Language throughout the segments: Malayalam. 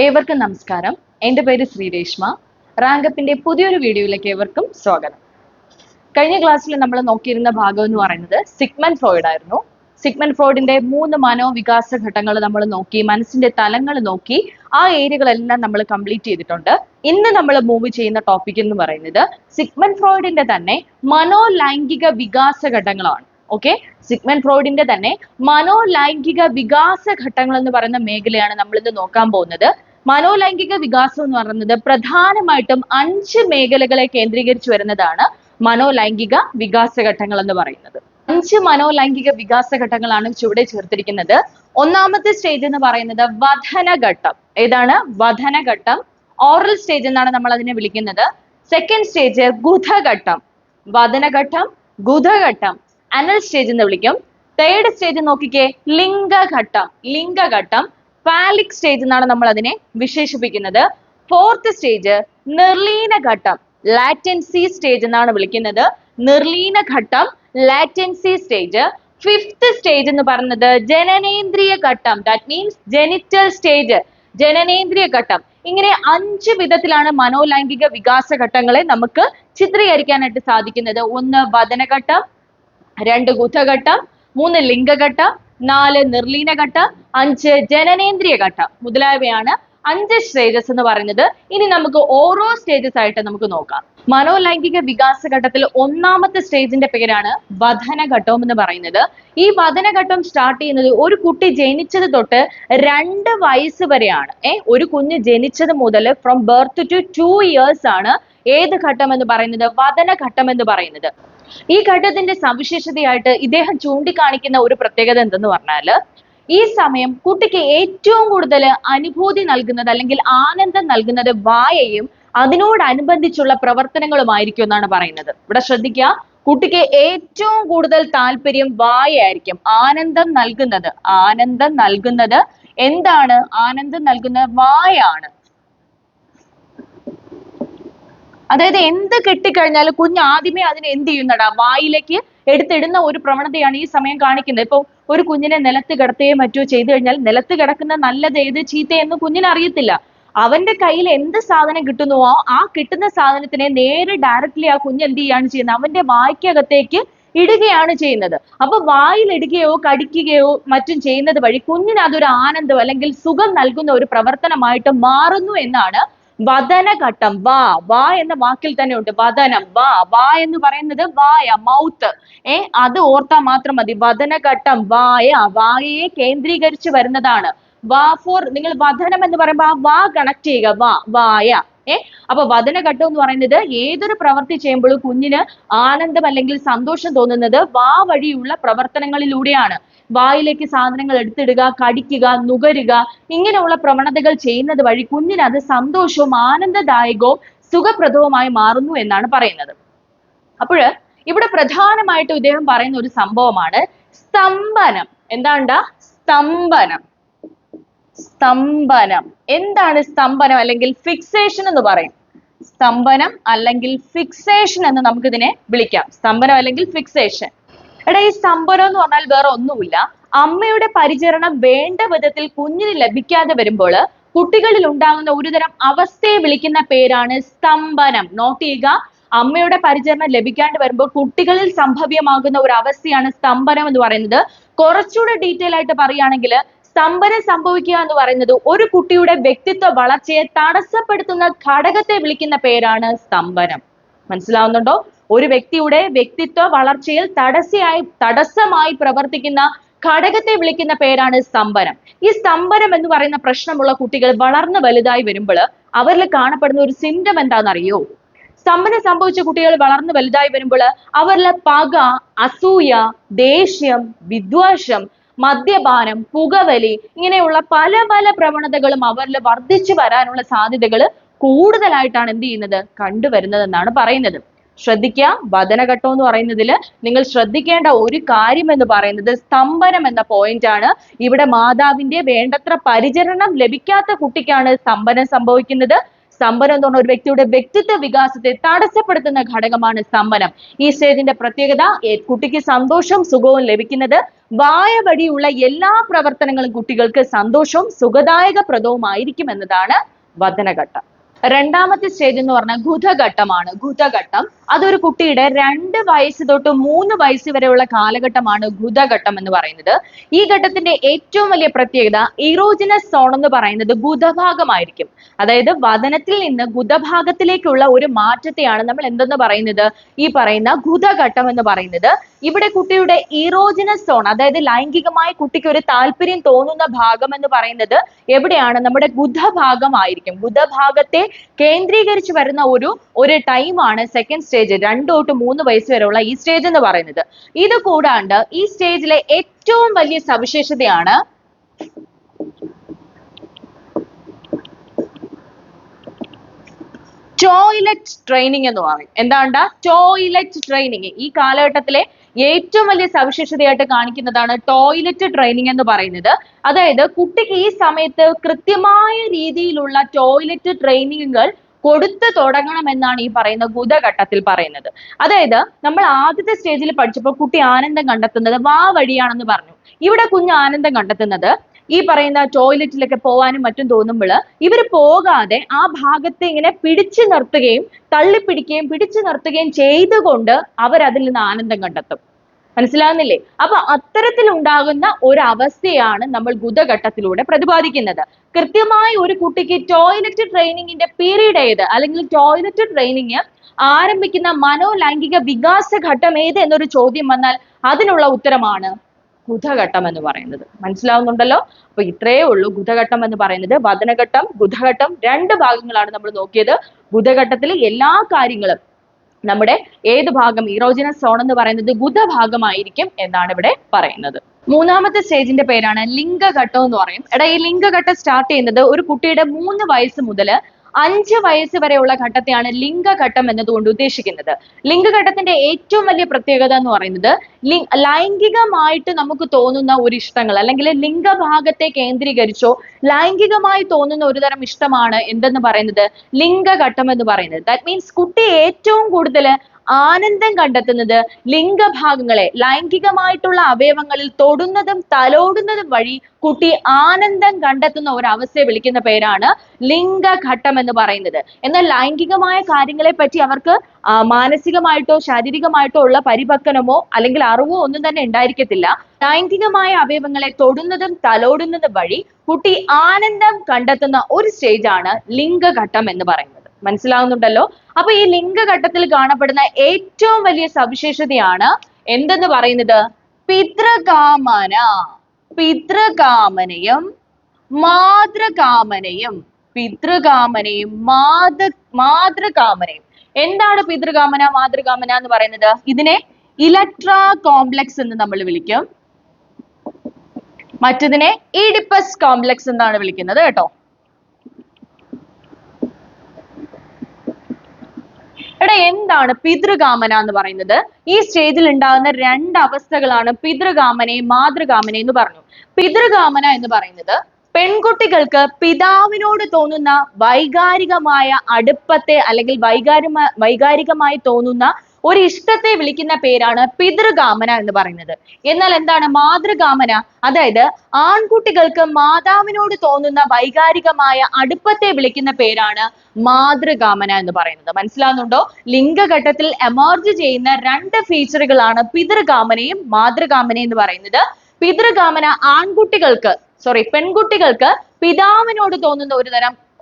ഏവർക്കും നമസ്കാരം. എൻ്റെ പേര് ശ്രീരേഷ്മ. റാങ്കപ്പിന്റെ പുതിയൊരു വീഡിയോയിലേക്ക് ഏവർക്കും സ്വാഗതം. കഴിഞ്ഞ ക്ലാസ്സിൽ നമ്മൾ നോക്കിയിരുന്ന ഭാഗം എന്ന് പറയുന്നത് സിഗ്മണ്ട് ഫ്രോയിഡ് ആയിരുന്നു. സിഗ്മണ്ട് ഫ്രോയിഡിന്റെ 3 മനോവികാസ ഘട്ടങ്ങൾ നമ്മൾ നോക്കി, മനസ്സിന്റെ തലങ്ങൾ നോക്കി, ആ ഏരിയകളെല്ലാം നമ്മൾ കംപ്ലീറ്റ് ചെയ്തിട്ടുണ്ട്. ഇന്ന് നമ്മൾ മൂവ് ചെയ്യുന്ന ടോപ്പിക് എന്ന് പറയുന്നത് സിഗ്മണ്ട് ഫ്രോയിഡിന്റെ തന്നെ മനോലൈംഗിക വികാസ ഘട്ടങ്ങളാണ്. ഓക്കെ, സിഗ്മണ്ട് ഫ്രോയിഡിന്റെ തന്നെ മനോലൈംഗിക വികാസ ഘട്ടങ്ങൾ എന്ന് പറയുന്ന മേഖലയാണ് നമ്മൾ ഇന്ന് നോക്കാൻ പോകുന്നത്. മനോലൈംഗിക വികാസം എന്ന് പറയുന്നത് പ്രധാനമായിട്ടും 5 മേഖലകളെ കേന്ദ്രീകരിച്ചു വരുന്നതാണ് മനോലൈംഗിക വികാസ ഘട്ടങ്ങൾ എന്ന് പറയുന്നത്. 5 മനോലൈംഗിക വികാസ ഘട്ടങ്ങളാണ് ചുവടെ ചേർത്തിരിക്കുന്നത്. ഒന്നാമത്തെ സ്റ്റേജ് എന്ന് പറയുന്നത് വധനഘട്ടം. ഏതാണ്? വധനഘട്ടം. ഓറൽ സ്റ്റേജ് എന്നാണ് നമ്മൾ അതിനെ വിളിക്കുന്നത്. സെക്കൻഡ് സ്റ്റേജ് ഗുദഘട്ടം. വധനഘട്ടം, ഗുദഘട്ടം, അനൽ സ്റ്റേജ് എന്ന് വിളിക്കും. തേർഡ് സ്റ്റേജ് നോക്കിക്കേ, ലിംഗഘട്ടം. ലിംഗഘട്ടം, ഫാലിക് സ്റ്റേജ് എന്നാണ് നമ്മൾ അതിനെ വിശേഷിപ്പിക്കുന്നത്. ഫോർത്ത് സ്റ്റേജ് നിർലീനഘട്ടം, ലാറ്റൻസി സ്റ്റേജ് എന്നാണ് വിളിക്കുന്നത്. നിർലീനഘട്ടം, ലാറ്റൻസി സ്റ്റേജ്. ഫിഫ്ത് സ്റ്റേജ് എന്ന് പറയുന്നത് ജനനേന്ദ്രിയ ഘട്ടം, ദാറ്റ് മീൻസ് ജെനിറ്റൽ സ്റ്റേജ്, ജനനേന്ദ്രിയ ഘട്ടം. ഇങ്ങനെ 5 വിധത്തിലാണ് മനോലൈംഗിക വികാസ ഘട്ടങ്ങളെ നമുക്ക് ചിത്രീകരിക്കാനായിട്ട് സാധിക്കുന്നത്. 1 വദനഘട്ടം, 2 ഗുദഘട്ടം, 3 ലിംഗഘട്ടം, 4 നിർലീനഘട്ടം, 5 ജനനേന്ദ്രിയ ഘട്ടം മുതലായവയാണ് 5 സ്റ്റേജസ് എന്ന് പറയുന്നത്. ഇനി നമുക്ക് ഓരോ സ്റ്റേജസ് ആയിട്ട് നമുക്ക് നോക്കാം. മനോലൈംഗിക വികാസ ഘട്ടത്തിൽ ഒന്നാമത്തെ സ്റ്റേജിന്റെ പേരാണ് വധനഘട്ടം എന്ന് പറയുന്നത്. ഈ വധനഘട്ടം സ്റ്റാർട്ട് ചെയ്യുന്നത് ഒരു കുട്ടി ജനിച്ചത് തൊട്ട് 2 വയസ്സ് വരെയാണ്. ഒരു കുഞ്ഞ് ജനിച്ചത് മുതൽ ഫ്രം ബർത്ത് ടു 2 ഇയേഴ്സ് ആണ് ഏത് ഘട്ടം എന്ന് പറയുന്നത്? വധനഘട്ടം എന്ന് പറയുന്നത്. ഈ ഘട്ടത്തിന്റെ സവിശേഷതയായിട്ട് ഇദ്ദേഹം ചൂണ്ടിക്കാണിക്കുന്ന ഒരു പ്രത്യേകത എന്തെന്ന് പറഞ്ഞാല്, ഈ സമയം കുട്ടിക്ക് ഏറ്റവും കൂടുതൽ അനുഭൂതി നൽകുന്നത് അല്ലെങ്കിൽ ആനന്ദം നൽകുന്നത് വായയും അതിനോടനുബന്ധിച്ചുള്ള പ്രവർത്തനങ്ങളുമായിരിക്കും എന്നാണ് പറയുന്നത്. ഇവിടെ ശ്രദ്ധിക്കുക, കുട്ടിക്ക് ഏറ്റവും കൂടുതൽ താല്പര്യം വായയായിരിക്കും. ആനന്ദം നൽകുന്നത് എന്താണ്? ആനന്ദം നൽകുന്നത് വായാണ്. അതായത് എന്ത് കിട്ടിക്കഴിഞ്ഞാലും കുഞ്ഞ് ആദ്യമേ അതിനെ എന്ത് ചെയ്യുന്നടാ? വായിലേക്ക് എടുത്തിടുന്ന ഒരു പ്രവണതയാണ് ഈ സമയം കാണിക്കുന്നത്. ഇപ്പൊ ഒരു കുഞ്ഞിനെ നിലത്ത് കിടത്തുകയോ മറ്റോ ചെയ്തു കഴിഞ്ഞാൽ നിലത്ത് കിടക്കുന്ന നല്ലത് ഏത് ചീത്തയെന്ന് കുഞ്ഞിന് അറിയത്തില്ല. അവന്റെ കയ്യിൽ എന്ത് സാധനം കിട്ടുന്നുവോ ആ കിട്ടുന്ന സാധനത്തിനെ നേരെ ഡയറക്റ്റ്ലി ആ കുഞ്ഞ് എന്ത് ചെയ്യാണ് ചെയ്യുന്നത്? അവന്റെ വായ്ക്കകത്തേക്ക് ഇടുകയാണ് ചെയ്യുന്നത്. അപ്പൊ വായിൽ ഇടുകയോ കടിക്കുകയോ മറ്റും ചെയ്യുന്നത് വഴി കുഞ്ഞിന് അതൊരു ആനന്ദം അല്ലെങ്കിൽ സുഖം നൽകുന്ന ഒരു പ്രവർത്തനമായിട്ട് മാറുന്നു എന്നാണ് വദനഘട്ടം. വാ എന്ന വാക്കിൽ തന്നെ ഉണ്ട് വദനം. വാ എന്ന് പറയുന്നത് വായ, മൗത്ത്. അത് ഓർത്താൽ മാത്രം മതി. വദനഘട്ടം വായയെ കേന്ദ്രീകരിച്ച് വരുന്നതാണ്. നിങ്ങൾ വദനം എന്ന് പറയുമ്പോൾ ആ വാ കണക്ട് ചെയ്യുക. വായ. അപ്പൊ വദനഘട്ടം എന്ന് പറയുന്നത് ഏതൊരു പ്രവൃത്തി ചെയ്യുമ്പോഴും കുഞ്ഞിന് ആനന്ദം അല്ലെങ്കിൽ സന്തോഷം തോന്നുന്നത് വാ വഴിയുള്ള പ്രവർത്തനങ്ങളിലൂടെയാണ്. വായിലേക്ക് സാധനങ്ങൾ എടുത്തിടുക, കടിക്കുക, നുകരുക, ഇങ്ങനെയുള്ള പ്രവണതകൾ ചെയ്യുന്നത് വഴി കുഞ്ഞിന് അത് സന്തോഷവും ആനന്ദദായകവും സുഖപ്രദവുമായി മാറുന്നു എന്നാണ് പറയുന്നത്. അപ്പോൾ ഇവിടെ പ്രധാനമായിട്ടും ഇദ്ദേഹം പറയുന്ന ഒരു സംഭവമാണ് സ്തംഭനം. എന്താണ്ടാ? സ്തംഭനം. എന്താണ് സ്തംഭനം അല്ലെങ്കിൽ ഫിക്സേഷൻ എന്ന് പറയും. സ്തംഭനം അല്ലെങ്കിൽ ഫിക്സേഷൻ എന്ന് നമുക്കിതിനെ വിളിക്കാം. സ്തംഭനം അല്ലെങ്കിൽ ഫിക്സേഷൻ. ഈ സ്തംഭനം എന്ന് പറഞ്ഞാൽ വേറെ ഒന്നുമില്ല. അമ്മയുടെ പരിചരണം വേണ്ട വിധത്തിൽ കുഞ്ഞിന് ലഭിക്കാതെ വരുമ്പോൾ കുട്ടികളിൽ ഉണ്ടാകുന്ന ഒരുതരം അവസ്ഥയെ വിളിക്കുന്ന പേരാണ് സ്തംഭനം. നോട്ട് ചെയ്യുക, അമ്മയുടെ പരിചരണം ലഭിക്കാണ്ട് വരുമ്പോൾ കുട്ടികളിൽ സംഭവ്യമാകുന്ന ഒരു അവസ്ഥയാണ് സ്തംഭനം എന്ന് പറയുന്നത്. കുറച്ചുകൂടെ ഡീറ്റെയിൽ ആയിട്ട് പറയുകയാണെങ്കിൽ സ്തംഭനം സംഭവിക്കുക എന്ന് പറയുന്നത് ഒരു കുട്ടിയുടെ വ്യക്തിത്വ വളർച്ചയെ തടസ്സപ്പെടുത്തുന്ന ഘടകത്തെ വിളിക്കുന്ന പേരാണ് സ്തംഭനം. മനസ്സിലാവുന്നുണ്ടോ? ഒരു വ്യക്തിയുടെ വ്യക്തിത്വ വളർച്ചയിൽ തടസ്സമായി പ്രവർത്തിക്കുന്ന ഘടകത്തെ വിളിക്കുന്ന പേരാണ് സ്തംഭനം. ഈ സ്തംഭനം എന്ന് പറയുന്ന പ്രശ്നമുള്ള കുട്ടികൾ വളർന്നു വലുതായി വരുമ്പോൾ അവരിൽ കാണപ്പെടുന്ന ഒരു സിംറ്റം എന്താണെന്നറിയോ? സ്തംഭനം സംഭവിച്ച കുട്ടികൾ വളർന്നു വലുതായി വരുമ്പോൾ അവരിൽ പക, അസൂയ, ദേഷ്യം, വിദ്വേഷം, മദ്യപാനം, പുകവലി, ഇങ്ങനെയുള്ള പല പ്രവണതകളും അവരിൽ വർദ്ധിച്ചു വരാനുള്ള സാധ്യതകൾ കൂടുതലായിട്ടാണ് എന്ത് ചെയ്യുന്നത്? കണ്ടുവരുന്നത് എന്നാണ് പറയുന്നത്. ശ്രദ്ധിക്കുക, വദനഘട്ടം എന്ന് പറയുന്നതിൽ നിങ്ങൾ ശ്രദ്ധിക്കേണ്ട ഒരു കാര്യം എന്ന് പറയുന്നത് സ്തംഭനം എന്ന പോയിന്റ് ആണ്. ഇവിടെ മാതാവിന്റെ വേണ്ടത്ര പരിചരണം ലഭിക്കാത്ത കുട്ടിക്കാണ് സ്തംഭനം സംഭവിക്കുന്നത്. സ്തംഭനം എന്ന് പറഞ്ഞ ഒരു വ്യക്തിയുടെ വ്യക്തിത്വ വികാസത്തെ തടസ്സപ്പെടുത്തുന്ന ഘടകമാണ് സ്തംഭനം. ഈ സ്റ്റേജിന്റെ പ്രത്യേകത കുട്ടിക്ക് സന്തോഷവും സുഖവും ലഭിക്കുന്നത് വായ വഴിയുള്ള എല്ലാ പ്രവർത്തനങ്ങളും കുട്ടികൾക്ക് സന്തോഷവും സുഖദായകപ്രദവുമായിരിക്കും എന്നതാണ് വദനഘട്ടം. രണ്ടാമത്തെ സ്റ്റേജ് എന്ന് പറഞ്ഞാൽ ഗുദഘട്ടമാണ്. ഗുദഘട്ടം അതൊരു കുട്ടിയുടെ 2 വയസ്സ് തൊട്ട് 3 വയസ്സ് വരെയുള്ള കാലഘട്ടമാണ് ഗുദഘട്ടം എന്ന് പറയുന്നത്. ഈ ഘട്ടത്തിന്റെ ഏറ്റവും വലിയ പ്രത്യേകത ഇറോജിനസ് സോൺ എന്ന് പറയുന്നത് ഗുദഭാഗമായിരിക്കും. അതായത് വദനത്തിൽ നിന്ന് ഗുദഭാഗത്തിലേക്കുള്ള ഒരു മാറ്റത്തെയാണ് നമ്മൾ എന്തെന്ന് പറയുന്നത്, ഈ പറയുന്ന ഗുദഘട്ടം എന്ന് പറയുന്നത്. ഇവിടെ കുട്ടിയുടെ ഇറോജിനസ് സോൺ, അതായത് ലൈംഗികമായി കുട്ടിക്ക് ഒരു താല്പര്യം തോന്നുന്ന ഭാഗം എന്ന് പറയുന്നത് എവിടെയാണ്, നമ്മുടെ ഗുദഭാഗമായിരിക്കും. ഗുദഭാഗത്തെ കേന്ദ്രീകരിച്ച് വരുന്ന ഒരു ടൈമാണ് സെക്കൻഡ് സ്റ്റേജ്, 2 തൊട്ട് 3 വയസ്സ് വരെയുള്ള ഈ സ്റ്റേജ് എന്ന് പറയുന്നത്. ഇത് കൂടാണ്ട് ഈ സ്റ്റേജിലെ ഏറ്റവും വലിയ സവിശേഷതയാണ് ടോയ്ലറ്റ് ട്രെയിനിങ് എന്ന് പറയും. എന്താണ് ടോയ്ലറ്റ് ട്രെയിനിങ്? ഈ കാലഘട്ടത്തിലെ ഏറ്റവും വലിയ സവിശേഷതയായിട്ട് കാണിക്കുന്നതാണ് ടോയ്ലറ്റ് ട്രെയിനിങ് എന്ന് പറയുന്നത്. അതായത് കുട്ടിക്ക് ഈ സമയത്ത് കൃത്യമായ രീതിയിലുള്ള ടോയ്ലറ്റ് ട്രെയിനിങ്ങുകൾ കൊടുത്തു തുടങ്ങണമെന്നാണ് ഈ പറയുന്ന ഗുദഘട്ടത്തിൽ പറയുന്നത്. അതായത് നമ്മൾ ആദ്യത്തെ സ്റ്റേജിൽ പഠിച്ചപ്പോൾ കുട്ടി ആനന്ദം കണ്ടെത്തുന്നത് വാ വഴിയാണെന്ന് പറഞ്ഞു. ഇവിടെ കുഞ്ഞ് ആനന്ദം കണ്ടെത്തുന്നത് ഈ പറയുന്ന ടോയ്ലറ്റിലൊക്കെ പോകാനും മറ്റും തോന്നുമ്പോൾ ഇവർ പോകാതെ ആ ഭാഗത്തെ ഇങ്ങനെ പിടിച്ചു നിർത്തുകയും തള്ളിപ്പിടിക്കുകയും പിടിച്ചു നിർത്തുകയും ചെയ്തുകൊണ്ട് അവരതിൽ നിന്ന് ആനന്ദം കണ്ടെത്തും. മനസ്സിലാകുന്നില്ലേ? അപ്പൊ അത്തരത്തിലുണ്ടാകുന്ന ഒരു അവസ്ഥയാണ് നമ്മൾ ഗുദഘട്ടത്തിലൂടെ പ്രതിപാദിക്കുന്നത്. കൃത്യമായി ഒരു കുട്ടിക്ക് ടോയ്ലറ്റ് ട്രെയിനിങ്ങിന്റെ പീരീഡ് ഏത്, അല്ലെങ്കിൽ ടോയ്ലറ്റ് ട്രെയിനിങ് ആരംഭിക്കുന്ന മനോലൈംഗിക വികാസ ഘട്ടം ഏത് എന്നൊരു ചോദ്യം വന്നാൽ അതിനുള്ള ഉത്തരമാണ് ഗുദഘട്ടം എന്ന് പറയുന്നത്. മനസ്സിലാവുന്നുണ്ടല്ലോ? അപ്പൊ ഇത്രയേ ഉള്ളൂ ഗുദഘട്ടം എന്ന് പറയുന്നത്. വദനഘട്ടം, ഗുദഘട്ടം 2 ഭാഗങ്ങളാണ് നമ്മൾ നോക്കിയത്. ഗുദഘട്ടത്തിൽ എല്ലാ കാര്യങ്ങളും നമ്മുടെ ഏത് ഭാഗം, ഇറോജിനസ് സോൺ എന്ന് പറയുന്നത് ഗുദഭാഗമായിരിക്കും എന്നാണ് ഇവിടെ പറയുന്നത്. മൂന്നാമത്തെ സ്റ്റേജിന്റെ പേരാണ് ലിംഗഘട്ടം എന്ന് പറയും. ഈ ലിംഗഘട്ടം സ്റ്റാർട്ട് ചെയ്യുന്നത് ഒരു കുട്ടിയുടെ 3 വയസ്സ് മുതൽ 5 വയസ്സ് വരെയുള്ള ഘട്ടത്തെയാണ് ലിംഗഘട്ടം എന്നതുകൊണ്ട് ഉദ്ദേശിക്കുന്നത്. ലിംഗഘട്ടത്തിന്റെ ഏറ്റവും വലിയ പ്രത്യേകത എന്ന് പറയുന്നത് ലൈംഗികമായിട്ട് നമുക്ക് തോന്നുന്ന ഒരു ഇഷ്ടങ്ങൾ, അല്ലെങ്കിൽ ലിംഗഭാഗത്തെ കേന്ദ്രീകരിച്ചോ ലൈംഗികമായി തോന്നുന്ന ഒരു തരം ഇഷ്ടമാണ് എന്തെന്ന് പറയുന്നത് ലിംഗഘട്ടം എന്ന് പറയുന്നത്. ദാറ്റ് മീൻസ് കുട്ടി ഏറ്റവും കൂടുതൽ ആനന്ദം കണ്ടെത്തുന്നത് ലിംഗഭാഗങ്ങളെ, ലൈംഗികമായിട്ടുള്ള അവയവങ്ങളിൽ തൊടുന്നതും തലോടുന്നതും വഴി കുട്ടി ആനന്ദം കണ്ടെത്തുന്ന ഒരു അവസ്ഥയെ വിളിക്കുന്ന പേരാണ് ലിംഗഘട്ടം എന്ന് പറയുന്നത്. എന്നാൽ ലൈംഗികമായ കാര്യങ്ങളെ പറ്റി അവർക്ക് മാനസികമായിട്ടോ ശാരീരികമായിട്ടോ ഉള്ള പരിപക്വനമോ അല്ലെങ്കിൽ അറിവോ ഒന്നും തന്നെ ഉണ്ടായിരിക്കത്തില്ല. ലൈംഗികമായ അവയവങ്ങളെ തൊടുന്നതും തലോടുന്നതും വഴി കുട്ടി ആനന്ദം കണ്ടെത്തുന്ന ഒരു സ്റ്റേജാണ് ലിംഗഘട്ടം എന്ന് പറയുന്നത്. മനസ്സിലാവുന്നുണ്ടല്ലോ? അപ്പൊ ഈ ലിംഗഘട്ടത്തിൽ കാണപ്പെടുന്ന ഏറ്റവും വലിയ സവിശേഷതയാണ് എന്തെന്ന് പറയുന്നത് പിതൃകാമന. പിതൃകാമനയും മാതൃകാമനയും. പിതൃകാമനയും മാതൃകാമനയും. എന്താണ് പിതൃകാമന മാതൃകാമന എന്ന് പറയുന്നത്? ഇതിനെ ഇലക്ട്രാ കോംപ്ലക്സ് എന്ന് നമ്മൾ വിളിക്കും. മറ്റതിനെ ഈഡിപ്പസ് കോംപ്ലക്സ് എന്നാണ് വിളിക്കുന്നത് കേട്ടോ. എന്താണ് പിതൃകാമന എന്ന് പറയുന്നത്? ഈ സ്റ്റേജിൽ ഉണ്ടാകുന്ന 2 അവസ്ഥകളാണ് പിതൃകാമനയും മാതൃകാമനയും എന്ന് പറഞ്ഞു. പിതൃകാമന എന്ന് പറയുന്നത് പെൺകുട്ടികൾക്ക് പിതാവിനോട് തോന്നുന്ന വൈകാരികമായ അടുപ്പത്തെ അല്ലെങ്കിൽ വൈകാരികമായി തോന്നുന്ന ഒരു ഇഷ്ടത്തെ വിളിക്കുന്ന പേരാണ് പിതൃകാമന എന്ന് പറയുന്നത്. എന്നാൽ എന്താണ് മാതൃകാമന? അതായത് ആൺകുട്ടികൾക്ക് മാതാവിനോട് തോന്നുന്ന വൈകാരികമായ അടുപ്പത്തെ വിളിക്കുന്ന പേരാണ് മാതൃകാമന എന്ന് പറയുന്നത്. മനസ്സിലാവുന്നുണ്ടോ? ലിംഗഘട്ടത്തിൽ എമർജ് ചെയ്യുന്ന 2 ഫീച്ചറുകളാണ് പിതൃകാമനയും മാതൃകാമനയും എന്ന് പറയുന്നത്. പിതൃകാമന പെൺകുട്ടികൾക്ക് പിതാവിനോട് തോന്നുന്ന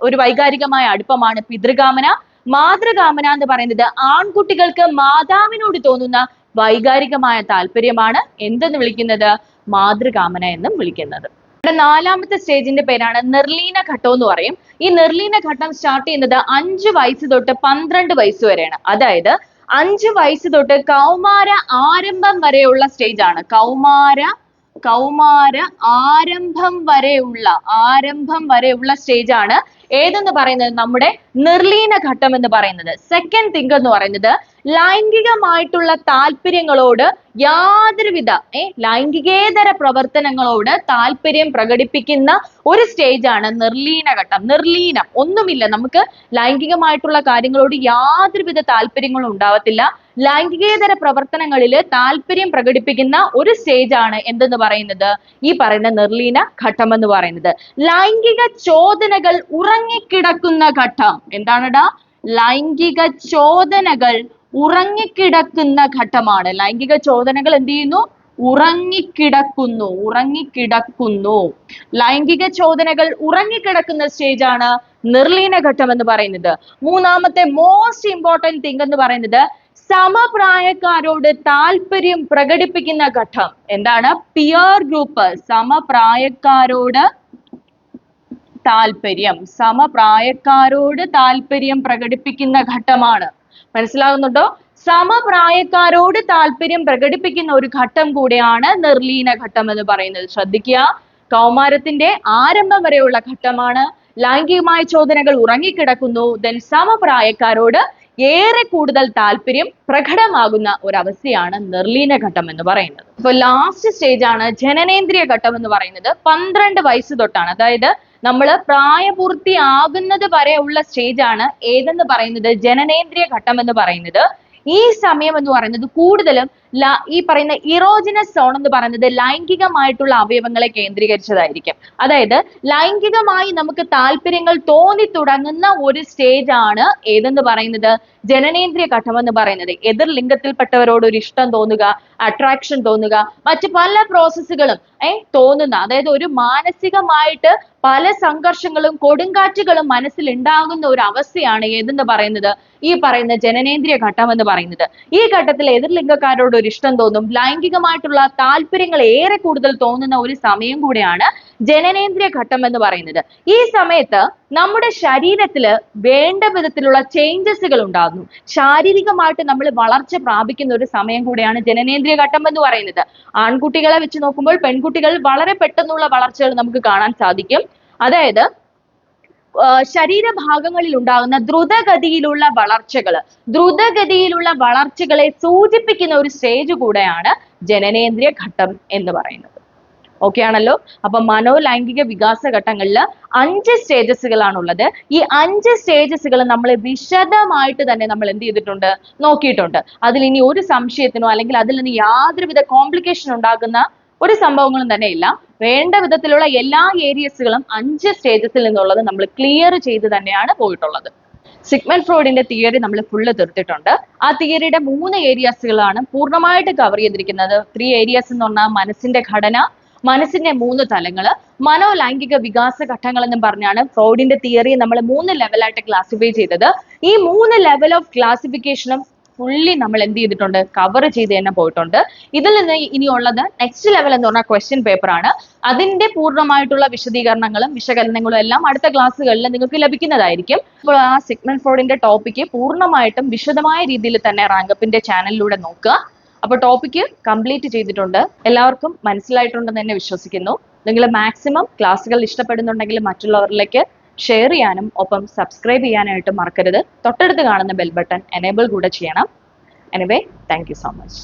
ഒരു വൈകാരികമായ അടുപ്പമാണ് പിതൃകാമന. മാതൃകാമന എന്ന് പറയുന്നത് ആൺകുട്ടികൾക്ക് മാതാവിനോട് തോന്നുന്ന വൈകാരികമായ താല്പര്യമാണ് എന്തെന്ന് വിളിക്കുന്നത് മാതൃകാമന എന്നും വിളിക്കുന്നത്. ഇവിടെ 4ാമത്തെ സ്റ്റേജിന്റെ പേരാണ് നിർലീന ഘട്ടം എന്ന് പറയും. ഈ നിർലീന ഘട്ടം സ്റ്റാർട്ട് ചെയ്യുന്നത് 5 വയസ്സ് തൊട്ട് 12 വയസ്സ് വരെയാണ്. അതായത് 5 വയസ്സ് തൊട്ട് കൗമാര ആരംഭം വരെയുള്ള സ്റ്റേജ് ആണ്. കൗമാര ആരംഭം വരെയുള്ള സ്റ്റേജ് ആണ് ഏതെന്ന് പറയുന്നത് നമ്മുടെ നിർലീന ഘട്ടം എന്ന് പറയുന്നത്. സെക്കൻഡ് തിങ്ക് എന്ന് പറയുന്നത് ലൈംഗികമായിട്ടുള്ള താല്പര്യങ്ങളോട് യാതൊരുവിധ ലൈംഗികേതര പ്രവർത്തനങ്ങളോട് താല്പര്യം പ്രകടിപ്പിക്കുന്ന ഒരു സ്റ്റേജ് ആണ് നിർലീന ഘട്ടം. നിർലീനം, ഒന്നുമില്ല, നമുക്ക് ലൈംഗികമായിട്ടുള്ള കാര്യങ്ങളോട് യാതൊരുവിധ താല്പര്യങ്ങളും ഉണ്ടാവത്തില്ല. ലൈംഗികേതര പ്രവർത്തനങ്ങളിൽ താല്പര്യം പ്രകടിപ്പിക്കുന്ന ഒരു സ്റ്റേജ് ആണ് എന്തെന്ന് പറയുന്നത്, ഈ പറയുന്ന നിർലീന ഘട്ടം എന്ന് പറയുന്നത്. ലൈംഗിക ചോദനകൾ ഉറങ്ങിക്കിടക്കുന്ന ഘട്ടം. എന്താണെടാ? ലൈംഗിക ചോദനകൾ ഉറങ്ങിക്കിടക്കുന്ന ഘട്ടമാണ്. ലൈംഗിക ചോദനകൾ എന്ത് ചെയ്യുന്നു? ഉറങ്ങിക്കിടക്കുന്നു. ലൈംഗിക ചോദനകൾ ഉറങ്ങിക്കിടക്കുന്ന സ്റ്റേജ് ആണ് നിർലീന ഘട്ടം എന്ന് പറയുന്നത്. മൂന്നാമത്തെ മോസ്റ്റ് ഇമ്പോർട്ടന്റ് തിങ് എന്ന് പറയുന്നത് സമപ്രായക്കാരോട് താല്പര്യം പ്രകടിപ്പിക്കുന്ന ഘട്ടം. എന്താണ്? Peer group. സമപ്രായക്കാരോട് താല്പര്യം പ്രകടിപ്പിക്കുന്ന ഘട്ടമാണ്. മനസ്സിലാകുന്നുണ്ടോ? സമപ്രായക്കാരോട് താല്പര്യം പ്രകടിപ്പിക്കുന്ന ഒരു ഘട്ടം കൂടെയാണ് നിർലീന ഘട്ടം എന്ന് പറയുന്നത്. ശ്രദ്ധിക്കുക, കൗമാരത്തിന്റെ ആരംഭം വരെയുള്ള ഘട്ടമാണ്. ലൈംഗികമായ ചോദനകൾ ഉറങ്ങിക്കിടക്കുന്നു. ദെൻ സമപ്രായക്കാരോട് ഏറെ കൂടുതൽ താല്പര്യം പ്രകടമാകുന്ന ഒരവസ്ഥയാണ് നിർലീന ഘട്ടം എന്ന് പറയുന്നത്. ഇപ്പൊ ലാസ്റ്റ് സ്റ്റേജ് ആണ് ജനനേന്ദ്രിയ ഘട്ടം എന്ന് പറയുന്നത്. 12 വയസ്സ് തൊട്ടാണ്, അതായത് നമ്മൾ പ്രായപൂർത്തിയാകുന്നത് വരെയുള്ള സ്റ്റേജ് ആണ് ഏതെന്ന് പറയുന്നത് ജനനേന്ദ്രിയ ഘട്ടം എന്ന് പറയുന്നത്. ഈ സമയം എന്ന് പറയുന്നത് കൂടുതലും ഈ പറയുന്ന ഇറോജിനസ് സോൺ എന്ന് പറയുന്നത് ലൈംഗികമായിട്ടുള്ള അവയവങ്ങളെ കേന്ദ്രീകരിച്ചതായിരിക്കും. അതായത് ലൈംഗികമായി നമുക്ക് താല്പര്യങ്ങൾ തോന്നി തുടങ്ങുന്ന ഒരു സ്റ്റേജ് ആണ് ഏതെന്ന് പറയുന്നത് ജനനേന്ദ്രിയ ഘട്ടം എന്ന് പറയുന്നത്. എതിർ ലിംഗത്തിൽപ്പെട്ടവരോട് ഒരു ഇഷ്ടം തോന്നുക, അട്രാക്ഷൻ തോന്നുക, മറ്റ് പല പ്രോസസ്സുകളും തോന്നുന്ന, അതായത് ഒരു മാനസികമായിട്ട് പല സംഘർഷങ്ങളും കൊടുങ്കാറ്റുകളും മനസ്സിൽ ഉണ്ടാകുന്ന ഒരു അവസ്ഥയാണ് ഏതെന്ന് പറയുന്നത് ഈ പറയുന്ന ജനനേന്ദ്രിയ ഘട്ടം എന്ന് പറയുന്നത്. ഈ ഘട്ടത്തിൽ എതിർലിംഗക്കാരോട് ഒരു ഇഷ്ടം തോന്നും, ലൈംഗികമായിട്ടുള്ള താല്പര്യങ്ങൾ ഏറെ കൂടുതൽ തോന്നുന്ന ഒരു സമയം കൂടെയാണ് ജനനേന്ദ്രിയ ഘട്ടം എന്ന് പറയുന്നത്. ഈ സമയത്ത് നമ്മുടെ ശരീരത്തില് വേണ്ട വിധത്തിലുള്ള ചേഞ്ചസുകൾ ഉണ്ടാകുന്നു. ശാരീരികമായിട്ട് നമ്മൾ വളർച്ച പ്രാപിക്കുന്ന ഒരു സമയം കൂടെയാണ് ജനനേന്ദ്രിയ ഘട്ടം എന്ന് പറയുന്നത്. ആൺകുട്ടികളെ വെച്ച് നോക്കുമ്പോൾ പെൺകുട്ടികൾ വളരെ പെട്ടെന്നുള്ള വളർച്ചകൾ നമുക്ക് കാണാൻ സാധിക്കും. അതായത് ശരീരഭാഗങ്ങളിൽ ഉണ്ടാകുന്ന ദ്രുതഗതിയിലുള്ള വളർച്ചകളെ സൂചിപ്പിക്കുന്ന ഒരു സ്റ്റേജ് കൂടെയാണ് ജനനേന്ദ്രിയ ഘട്ടം എന്ന് പറയുന്നത്. ഓക്കെ ആണല്ലോ? അപ്പൊ മനോലൈംഗിക വികാസ ഘട്ടങ്ങളിൽ 5 സ്റ്റേജസുകളാണുള്ളത്. ഈ 5 സ്റ്റേജസുകൾ നമ്മൾ വിശദമായിട്ട് തന്നെ നമ്മൾ എന്ത് ചെയ്തിട്ടുണ്ട്, നോക്കിയിട്ടുണ്ട്. അതിൽ ഇനി ഒരു സംശയത്തിനോ അല്ലെങ്കിൽ അതിൽ നിന്ന് യാതൊരുവിധ കോംപ്ലിക്കേഷൻ ഉണ്ടാക്കുന്ന ഒരു സംഭവങ്ങളും തന്നെ ഇല്ല. വേണ്ട വിധത്തിലുള്ള എല്ലാ ഏരിയസുകളും 5 സ്റ്റേജസിൽ നിന്നുള്ളത് നമ്മൾ ക്ലിയർ ചെയ്ത് തന്നെയാണ് പോയിട്ടുള്ളത്. സിഗ്മണ്ട് ഫ്രോയിഡിന്റെ തിയറി നമ്മൾ ഫുള്ള് തീർത്തിട്ടുണ്ട്. ആ തിയറിയുടെ 3 ഏരിയസുകളാണ് പൂർണ്ണമായിട്ട് കവർ ചെയ്തിരിക്കുന്നത്. 3 ഏരിയസ് എന്ന് പറഞ്ഞാൽ മനസ്സിന്റെ ഘടന, മനസ്സിന്റെ 3 തലങ്ങള്, മനോലൈംഗിക വികാസ ഘട്ടങ്ങൾ എന്നും പറഞ്ഞാണ് ഫ്രോയിഡിന്റെ തിയറി നമ്മൾ 3 ലെവലായിട്ട് ക്ലാസിഫൈ ചെയ്തത്. ഈ 3 ലെവൽ ഓഫ് ക്ലാസിഫിക്കേഷനും ഫുള്ളി നമ്മൾ എന്ത് ചെയ്തിട്ടുണ്ട്, കവർ ചെയ്ത് തന്നെ പോയിട്ടുണ്ട്. ഇതിൽ നിന്ന് ഇനിയുള്ളത് നെക്സ്റ്റ് ലെവൽ എന്ന് പറഞ്ഞാൽ ക്വസ്റ്റ്യൻ പേപ്പർ ആണ്. അതിന്റെ പൂർണ്ണമായിട്ടുള്ള വിശദീകരണങ്ങളും വിശകലനങ്ങളും എല്ലാം അടുത്ത ക്ലാസ്സുകളിൽ നിങ്ങൾക്ക് ലഭിക്കുന്നതായിരിക്കും. അപ്പോൾ ആ സിഗ്മണ്ട് ഫ്രോയിഡിന്റെ ടോപ്പിക്ക് പൂർണ്ണമായിട്ടും വിശദമായ രീതിയിൽ തന്നെ റാങ്കപ്പിന്റെ ചാനലിലൂടെ നോക്കുക. അപ്പോൾ ടോപ്പിക്ക് കംപ്ലീറ്റ് ചെയ്തിട്ടുണ്ട്. എല്ലാവർക്കും മനസ്സിലായിട്ടുണ്ടെന്ന് തന്നെ വിശ്വസിക്കുന്നു. നിങ്ങൾ മാക്സിമം ക്ലാസ്സുകൾ ഇഷ്ടപ്പെടുന്നുണ്ടെങ്കിൽ മറ്റുള്ളവരിലേക്ക് ഷെയർ ചെയ്യാനും ഒപ്പം സബ്സ്ക്രൈബ് ചെയ്യാനായിട്ട് മറക്കരുത്. തൊട്ടടുത്ത് കാണുന്ന ബെൽ ബട്ടൺ എനേബിൾ കൂടെ ചെയ്യണം. Anyway, thank you so much.